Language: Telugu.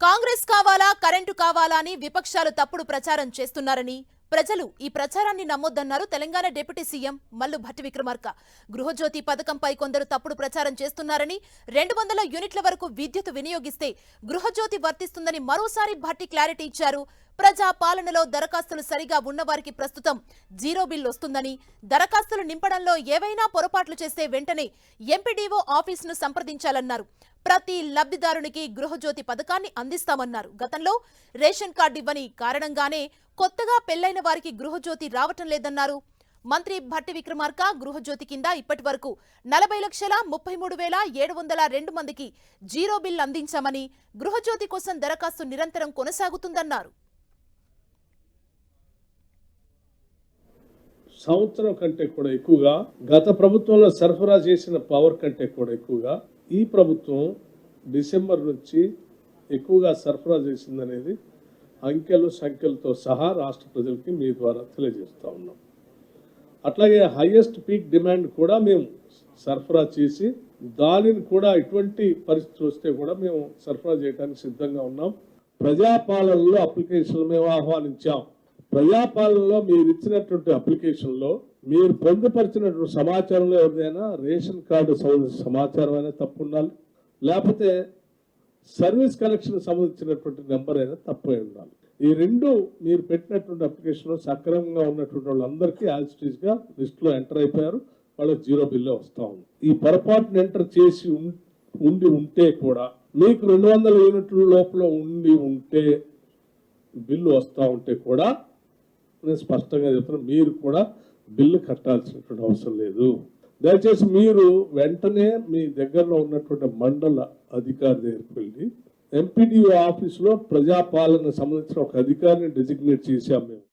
కాంగ్రెస్ కావాలా కరెంటు కావాలా అని విపక్షాలు తప్పుడు ప్రచారం చేస్తున్నారని ప్రజలు ఈ ప్రచారాన్ని నమ్మొద్దన్నారు తెలంగాణ డిప్యూటీ సీఎం మల్లు భట్టి విక్రమార్క. గృహజ్యోతి పథకంపై కొందరు తప్పుడు ప్రచారం చేస్తున్నారని 200 యూనిట్ల వరకు విద్యుత్ వినియోగిస్తే గృహజ్యోతి వర్తిస్తుందని మరోసారి భట్టి క్లారిటీ ఇచ్చారు. ప్రజా పాలనలో దరఖాస్తులు సరిగా ఉన్నవారికి ప్రస్తుతం జీరో బిల్ వస్తుందని, దరఖాస్తులు నింపడంలో ఏవైనా పొరపాట్లు చేస్తే వెంటనే ఎంపీడీఓ ఆఫీసును సంప్రదించాలన్నారు. ప్రతి లబ్ధిదారునికి గృహజ్యోతి పథకాన్ని అందిస్తామన్నారు. గతంలో రేషన్ కార్డు ఇవ్వని కారణంగానే కొత్తగా పెళ్లైన వారికి గృహజ్యోతి రావటం లేదన్నారు. మంత్రి భట్టి విక్రమార్క గృహజ్యోతి కింద ఇప్పటి వరకు 40,33,702 మందికి జీరో బిల్ అందించామని, గృహజ్యోతి కోసం దరఖాస్తు నిరంతరం కొనసాగుతుందన్నారు. సంవత్సరం కంటే కూడా ఎక్కువగా గత ప్రభుత్వంలో సరఫరా చేసిన పవర్ కంటే కూడా ఎక్కువగా ఈ ప్రభుత్వం డిసెంబర్ నుంచి ఎక్కువగా సరఫరా చేసిందనేది అంకెలు సంఖ్యలతో సహా రాష్ట్ర ప్రజలకి మీ ద్వారా తెలియజేస్తూ ఉన్నాం. అట్లాగే హైయెస్ట్ పీక్ డిమాండ్ కూడా మేము సరఫరా చేసి దానిని కూడా ఇటువంటి పరిస్థితులు వస్తే కూడా మేము సరఫరా చేయడానికి సిద్ధంగా ఉన్నాం. ప్రజాపాలనలో అప్లికేషన్లు మేము ఆహ్వానించాం. ప్రజాపాలనలో మీరు ఇచ్చినటువంటి అప్లికేషన్లో మీరు పొందుపరిచినటువంటి సమాచారంలో ఎవరిదైనా రేషన్ కార్డు సమాచారం అయినా తప్పు ఉండాలి, లేకపోతే సర్వీస్ కనెక్షన్ సంబంధించినటువంటి నెంబర్ అయినా తప్పు అయి ఉండాలి. ఈ రెండు మీరు పెట్టినటువంటి అప్లికేషన్లో సక్రమంగా ఉన్నటువంటి వాళ్ళందరికీ యాజ్ ఇట్ ఈస్గా లిస్టులో ఎంటర్ అయిపోయారు. వాళ్ళకి జీరో బిల్లో వస్తూ ఉంది. ఈ పొరపాటును ఎంటర్ చేసి ఉంటే కూడా మీకు 200 యూనిట్ల లోపల ఉంటే బిల్లు వస్తూ ఉంటే కూడా నేను స్పష్టంగా చెప్తున్నా, మీరు కూడా బిల్లు కట్టాల్సినటువంటి అవసరం లేదు. దయచేసి మీరు వెంటనే మీ దగ్గరలో ఉన్నటువంటి మండల అధికారి దగ్గరికి వెళ్ళి ఎంపీడీఓ ఆఫీసులో ప్రజాపాలన సంబంధించిన ఒక అధికారిని డెసిగ్నేట్ చేశాం మేము.